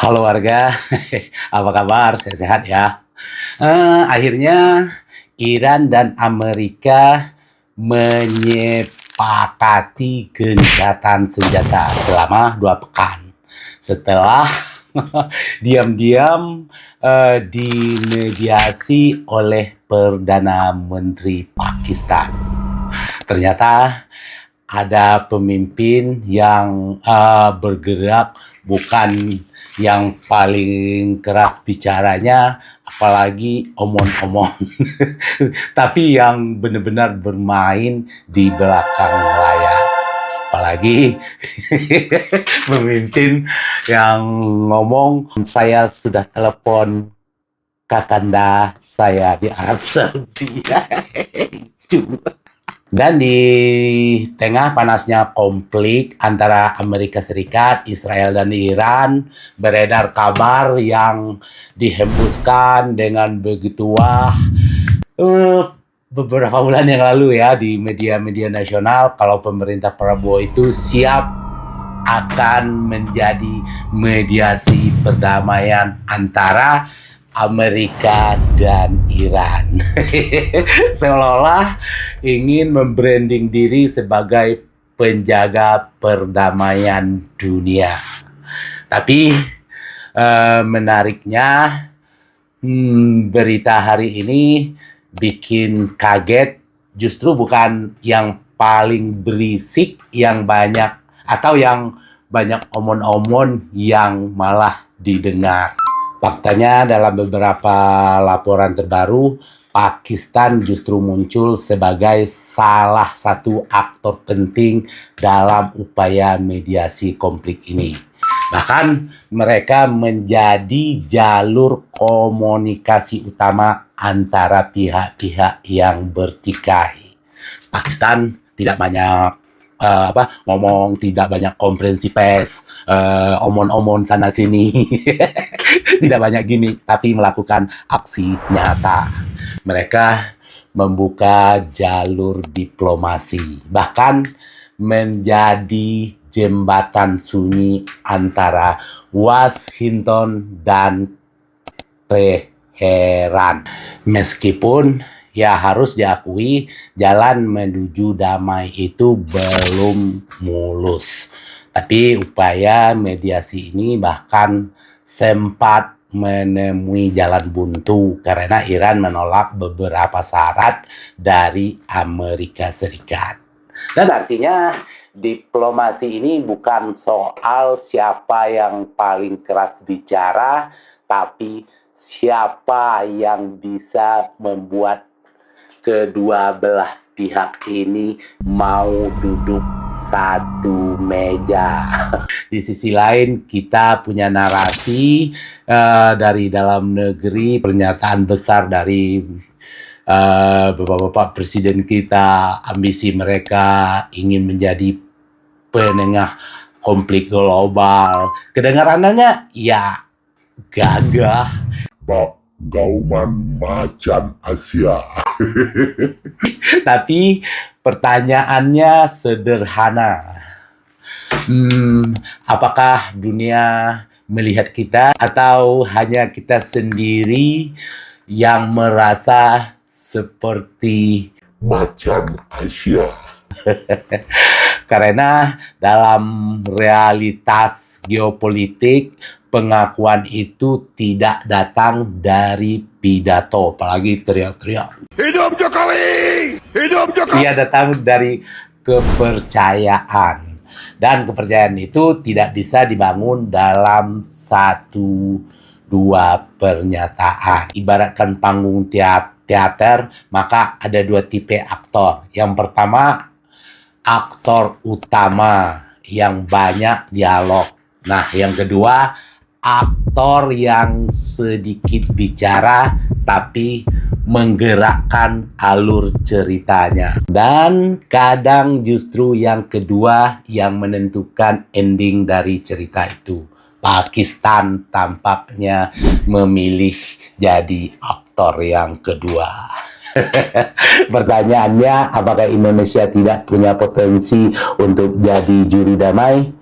Halo warga, apa kabar? Sehat-sehat ya. Akhirnya Iran dan Amerika menyepakati gencatan senjata selama 2 pekan. Setelah diam-diam dimediasi oleh Perdana Menteri Pakistan. Ternyata ada pemimpin yang bergerak, bukan yang paling keras bicaranya, apalagi omong-omong, tapi yang benar-benar bermain di belakang layar. Apalagi pemimpin yang ngomong, saya sudah telepon kakanda saya di Arab Saudi. Dan di tengah panasnya konflik antara Amerika Serikat, Israel, dan Iran, beredar kabar yang dihembuskan dengan begitu beberapa bulan yang lalu ya di media-media nasional, kalau pemerintah Prabowo itu siap akan menjadi mediasi perdamaian antara Amerika dan Iran. Seolah-olah ingin membranding diri sebagai penjaga perdamaian dunia. Tapi menariknya, berita hari ini bikin kaget. Justru bukan yang paling berisik, yang banyak atau yang banyak omon-omon yang malah didengar. Faktanya, dalam beberapa laporan terbaru, Pakistan justru muncul sebagai salah satu aktor penting dalam upaya mediasi konflik ini. Bahkan mereka menjadi jalur komunikasi utama antara pihak-pihak yang bertikai. Pakistan tidak banyak ngomong, tidak banyak konferensi pers, omon-omon sana sini, tidak banyak gini, tapi melakukan aksi nyata. Mereka membuka jalur diplomasi, bahkan menjadi jembatan sunyi antara Washington dan Teheran. Meskipun ya harus diakui, jalan menuju damai itu belum mulus. Tapi upaya mediasi ini bahkan sempat menemui jalan buntu karena Iran menolak beberapa syarat dari Amerika Serikat. Dan artinya diplomasi ini bukan soal siapa yang paling keras bicara, tapi siapa yang bisa membuat kedua belah pihak ini mau duduk satu meja. Di sisi lain, kita punya narasi dari dalam negeri, pernyataan besar dari bapak-bapak presiden kita, ambisi mereka ingin menjadi penengah konflik global. Kedengarannya ya gagah. Gauman macan Asia. Tapi pertanyaannya sederhana. Apakah dunia melihat kita atau hanya kita sendiri yang merasa seperti Macan Asia. Karena dalam realitas geopolitik, pengakuan itu tidak datang dari pidato, apalagi teriak-teriak. Hidup Jokowi! Hidup Jokowi! Ia datang dari kepercayaan. Dan kepercayaan itu tidak bisa dibangun dalam satu dua pernyataan. Ibaratkan panggung teater, maka ada dua tipe aktor. Yang pertama, aktor utama yang banyak dialog. Nah, yang kedua, aktor yang sedikit bicara tapi menggerakkan alur ceritanya. Dan kadang justru yang kedua yang menentukan ending dari cerita itu. Pakistan tampaknya memilih jadi aktor yang kedua. Pertanyaannya, apakah Indonesia tidak punya potensi untuk jadi juru damai?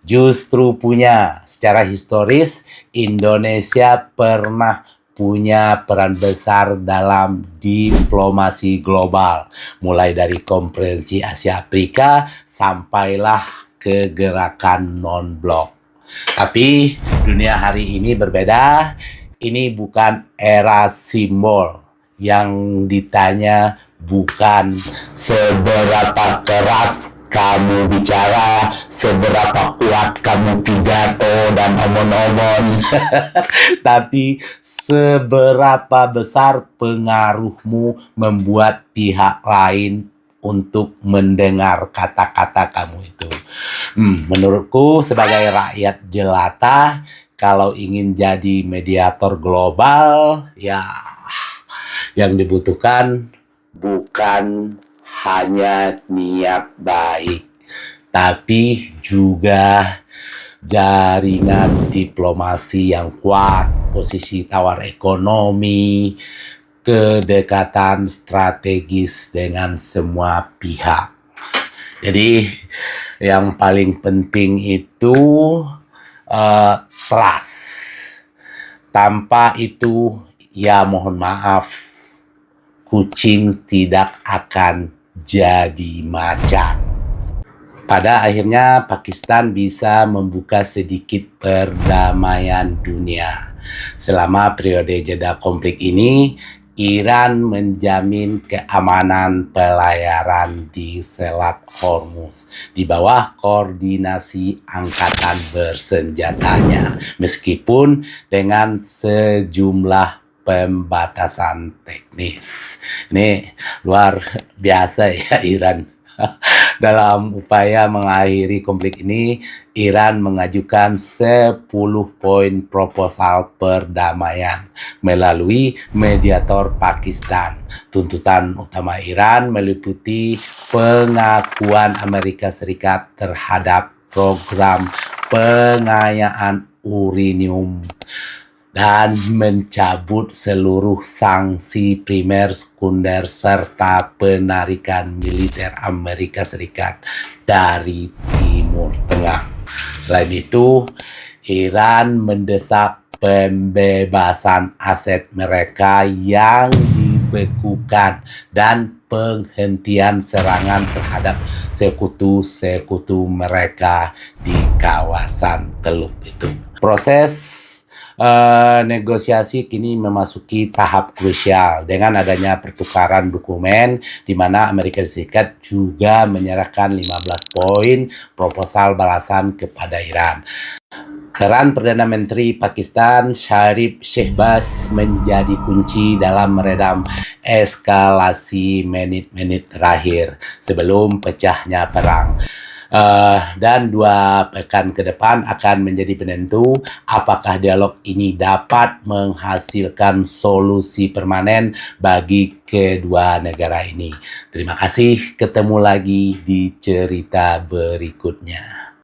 Justru punya. Secara historis, Indonesia pernah punya peran besar dalam diplomasi global, mulai dari Konferensi Asia Afrika sampailah ke gerakan non-blok. Tapi dunia hari ini berbeda. Ini bukan era simbol. Yang ditanya bukan seberapa keras kamu bicara, seberapa kuat kamu pidato dan omong-omong, tapi seberapa besar pengaruhmu membuat pihak lain untuk mendengar kata-kata kamu itu. Menurutku sebagai rakyat jelata, kalau ingin jadi mediator global, ya yang dibutuhkan bukan hanya niat baik, tapi juga jaringan diplomasi yang kuat, posisi tawar ekonomi, kedekatan strategis dengan semua pihak. Jadi yang paling penting itu trust. Tanpa itu, ya mohon maaf, kucing tidak akan jadi macan. Pada akhirnya Pakistan bisa membuka sedikit perdamaian dunia. Selama periode jeda konflik ini, Iran menjamin keamanan pelayaran di Selat Hormuz di bawah koordinasi angkatan bersenjatanya, meskipun dengan sejumlah pembatasan teknis. Ini luar biasa ya Iran. Dalam upaya mengakhiri konflik ini, Iran mengajukan 10 poin proposal perdamaian melalui mediator Pakistan. Tuntutan utama Iran meliputi pengakuan Amerika Serikat terhadap program pengayaan uranium dan mencabut seluruh sanksi primer, sekunder, serta penarikan militer Amerika Serikat dari Timur Tengah. Selain itu, Iran mendesak pembebasan aset mereka yang dibekukan dan penghentian serangan terhadap sekutu-sekutu mereka di kawasan Teluk itu. Proses negosiasi kini memasuki tahap krusial dengan adanya pertukaran dokumen di mana Amerika Serikat juga menyerahkan 15 poin proposal balasan kepada Iran. Peran Perdana Menteri Pakistan Syarif Shehbaz menjadi kunci dalam meredam eskalasi menit-menit terakhir sebelum pecahnya perang. Dan 2 pekan ke depan akan menjadi penentu apakah dialog ini dapat menghasilkan solusi permanen bagi kedua negara ini. Terima kasih, ketemu lagi di cerita berikutnya.